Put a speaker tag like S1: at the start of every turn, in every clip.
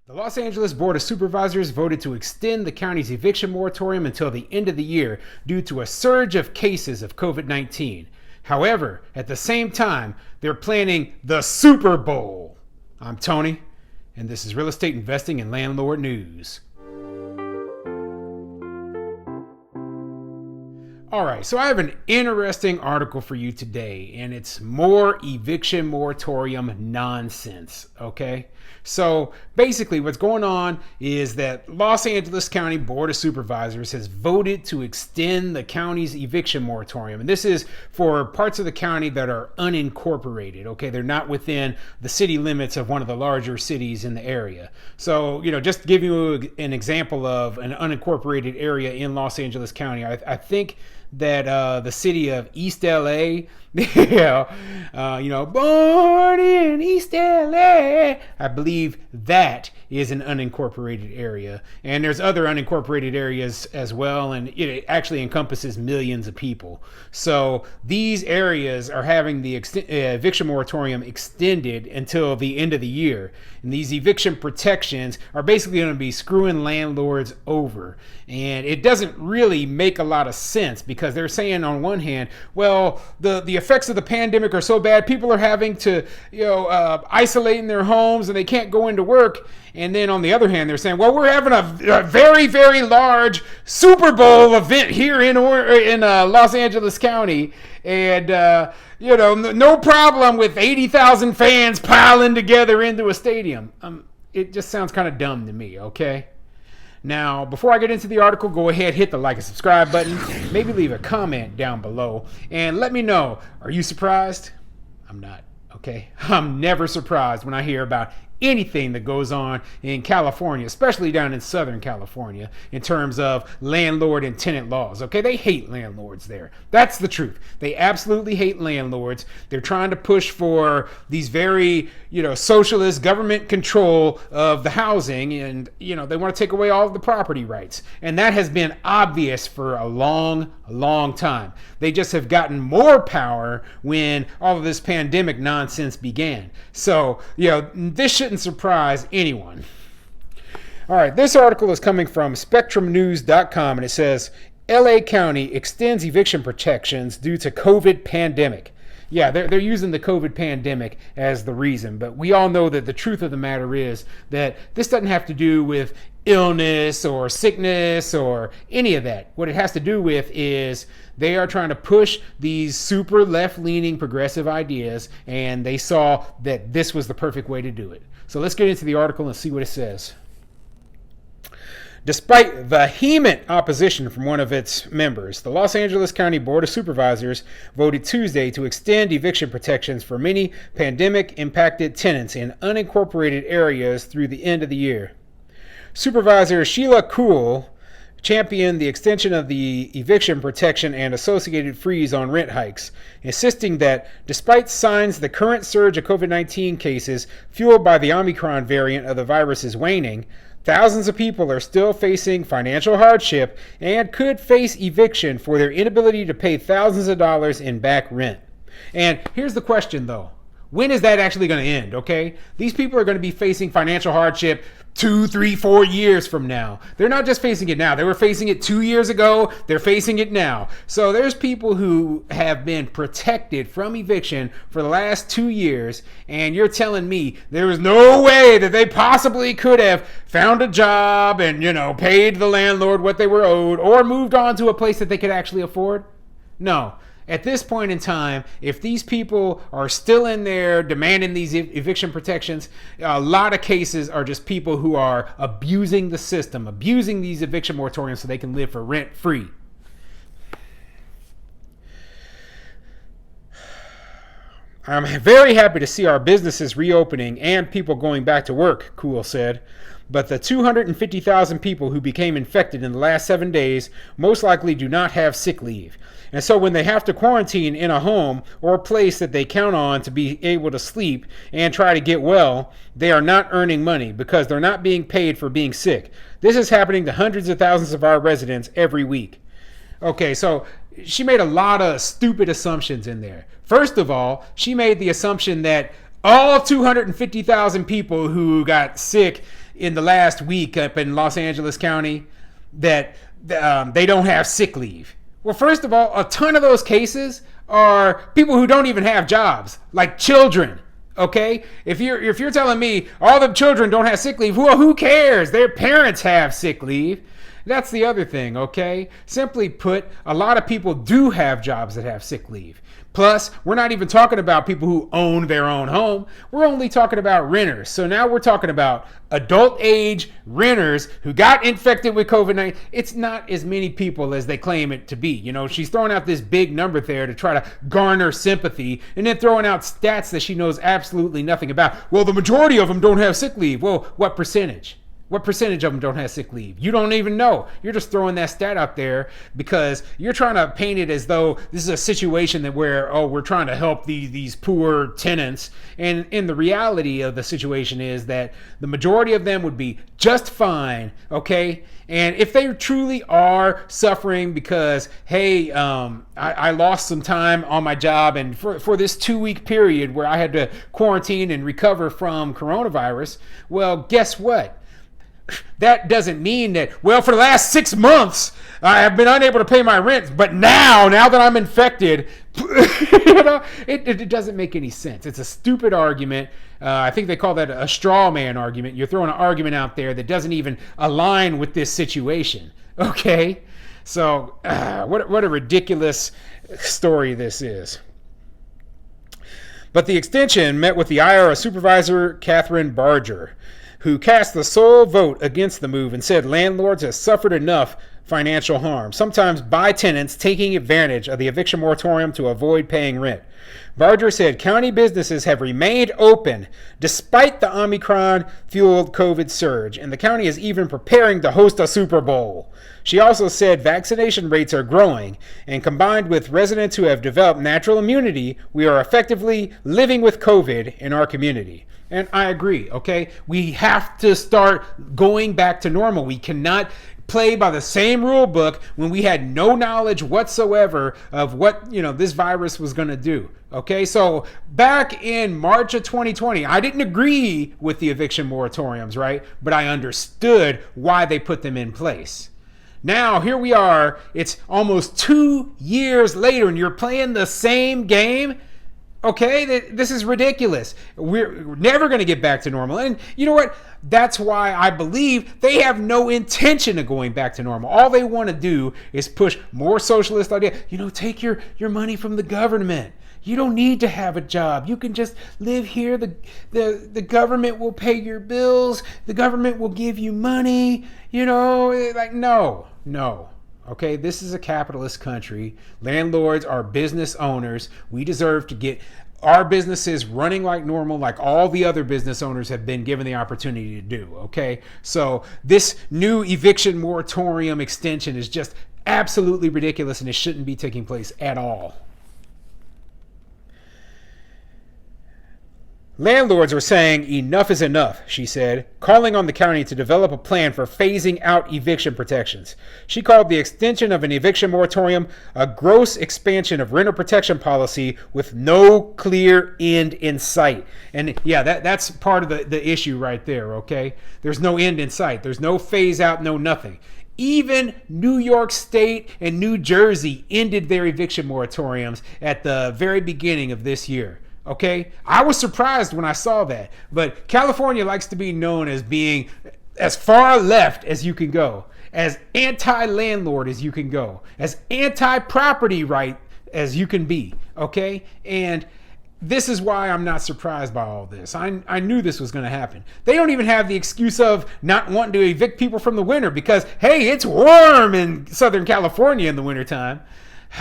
S1: The Los Angeles Board of Supervisors voted to extend the county's eviction moratorium until the end of the year due to a surge of cases of COVID-19. However, at the same time, they're planning the Super Bowl. I'm Tony, and this is Real Estate Investing and Landlord News. All right, so I have an interesting article for you today, and it's more eviction moratorium nonsense, okay? So basically what's going on is that Los Angeles County Board of Supervisors has voted to extend the county's eviction moratorium. And this is for parts of the county that are unincorporated, okay? They're not within the city limits of one of the larger cities in the area. So, just to give you an example of an unincorporated area in Los Angeles County, I think that the city of East LA, born in East LA, I believe that is an unincorporated area. And there's other unincorporated areas as well, and it actually encompasses millions of people. So these areas are having the eviction moratorium extended until the end of the year. And these eviction protections are basically going to be screwing landlords over. And it doesn't really make a lot of sense because they're saying on one hand, well, the effects of the pandemic are so bad, people are having to, isolate in their homes and they can't go into work. And then on the other hand, they're saying, well, we're having a very, very large Super Bowl event here in Los Angeles County. And, no problem with 80,000 fans piling together into a stadium. It just sounds kind of dumb to me, okay? Now, before I get into the article, go ahead, hit the like and subscribe button. Maybe leave a comment down below and let me know, are you surprised? I'm not, okay? I'm never surprised when I hear about anything that goes on in California, especially down in Southern California, in terms of landlord and tenant laws. Okay, they hate landlords there. That's the truth. They absolutely hate landlords. They're trying to push for these very, socialist government control of the housing, and they want to take away all of the property rights. And that has been obvious for a long, long time. They just have gotten more power when all of this pandemic nonsense began. So, this shouldn't surprise anyone. All right, this article is coming from SpectrumNews.com, and it says, LA County extends eviction protections due to COVID pandemic. Yeah, they're using the COVID pandemic as the reason, but we all know that the truth of the matter is that this doesn't have to do with illness or sickness or any of that. What it has to do with is they are trying to push these super left-leaning progressive ideas, and they saw that this was the perfect way to do it. So let's get into the article and see what it says. Despite vehement opposition from one of its members, the Los Angeles County Board of Supervisors voted Tuesday to extend eviction protections for many pandemic-impacted tenants in unincorporated areas through the end of the year. Supervisor Sheila Kuhl championed the extension of the eviction protection and associated freeze on rent hikes, insisting that despite signs the current surge of COVID-19 cases fueled by the Omicron variant of the virus is waning, thousands of people are still facing financial hardship and could face eviction for their inability to pay thousands of dollars in back rent. And here's the question, though. When is that actually going to end, okay? These people are going to be facing financial hardship 2, 3, 4 years from now. They're not just facing it now. They were facing it 2 years ago. They're facing it now. So there's people who have been protected from eviction for the last 2 years, and you're telling me there was no way that they possibly could have found a job and, paid the landlord what they were owed or moved on to a place that they could actually afford? No. At this point in time, if these people are still in there demanding these eviction protections, a lot of cases are just people who are abusing the system, abusing these eviction moratoriums so they can live for rent free. I'm very happy to see our businesses reopening and people going back to work, Kuhl said. But the 250,000 people who became infected in the last 7 days most likely do not have sick leave. And so when they have to quarantine in a home or a place that they count on to be able to sleep and try to get well, they are not earning money because they're not being paid for being sick. This is happening to hundreds of thousands of our residents every week. Okay, so she made a lot of stupid assumptions in there. First of all, she made the assumption that all 250,000 people who got sick in the last week up in Los Angeles County that they don't have sick leave. Well, first of all, a ton of those cases are people who don't even have jobs, like children. Okay, if you're telling me all the children don't have sick leave, well, who cares? Their parents have sick leave. That's the other thing, okay? Simply put, a lot of people do have jobs that have sick leave. Plus, we're not even talking about people who own their own home. We're only talking about renters. So now we're talking about adult age renters who got infected with COVID-19. It's not as many people as they claim it to be. You know, she's throwing out this big number there to try to garner sympathy and then throwing out stats that she knows absolutely nothing about. Well, the majority of them don't have sick leave. Well, what percentage? What percentage of them don't have sick leave? You don't even know. You're just throwing that stat out there because you're trying to paint it as though this is a situation that where, we're trying to help these poor tenants. And in the reality of the situation is that the majority of them would be just fine, okay? And if they truly are suffering because, hey, I lost some time on my job and for this 2-week period where I had to quarantine and recover from coronavirus, well, guess what? That doesn't mean that, well, for the last 6 months, I have been unable to pay my rent, but now that I'm infected, it doesn't make any sense. It's a stupid argument. I think they call that a straw man argument. You're throwing an argument out there that doesn't even align with this situation. Okay? So, what a ridiculous story this is. But the extension met with the ire of Supervisor Catherine Barger, who cast the sole vote against the move and said landlords have suffered enough financial harm, sometimes by tenants taking advantage of the eviction moratorium to avoid paying rent. Barger said county businesses have remained open despite the Omicron-fueled COVID surge, and the county is even preparing to host a Super Bowl. She also said vaccination rates are growing, and combined with residents who have developed natural immunity, we are effectively living with COVID in our community. And I agree, okay? We have to start going back to normal. We cannot play by the same rule book when we had no knowledge whatsoever of what, this virus was going to do. Okay, so back in March of 2020, I didn't agree with the eviction moratoriums, right? But I understood why they put them in place. Now, here we are. It's almost 2 years later, and you're playing the same game. Okay, this is ridiculous. We're never going to get back to normal. And you know what? That's why I believe they have no intention of going back to normal. All they want to do is push more socialist ideas. Take your money from the government. You don't need to have a job. You can just live here. The government will pay your bills. The government will give you money. No. Okay, this is a capitalist country. Landlords are business owners. We deserve to get our businesses running like normal, like all the other business owners have been given the opportunity to do. Okay, so this new eviction moratorium extension is just absolutely ridiculous, and it shouldn't be taking place at all. Landlords are saying enough is enough, she said, calling on the county to develop a plan for phasing out eviction protections. She called the extension of an eviction moratorium a gross expansion of renter protection policy with no clear end in sight. And yeah, that's part of the issue right there, okay? There's no end in sight. There's no phase out, no nothing. Even New York State and New Jersey ended their eviction moratoriums at the very beginning of this year. Okay, I was surprised when I saw that, but California likes to be known as being as far left as you can go, as anti-landlord as you can go, as anti-property right as you can be. Okay, and this is why I'm not surprised by all this. I knew this was going to happen. They don't even have the excuse of not wanting to evict people from the winter because, hey, it's warm in Southern California in the wintertime.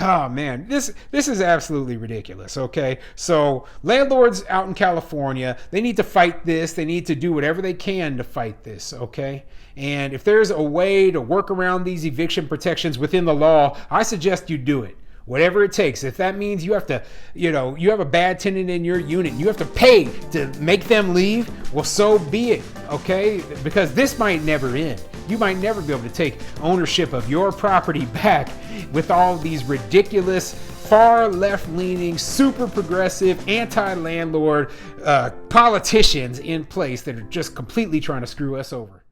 S1: Oh man, this is absolutely ridiculous. Okay, so landlords out in California, they need to fight this. They need to do whatever they can to fight this. Okay, and if there's a way to work around these eviction protections within the law, I suggest you do it. Whatever it takes. If that means you have to, you have a bad tenant in your unit, you have to pay to make them leave, well, so be it, okay? Because this might never end. You might never be able to take ownership of your property back with all these ridiculous far left-leaning, super progressive, anti-landlord politicians in place that are just completely trying to screw us over.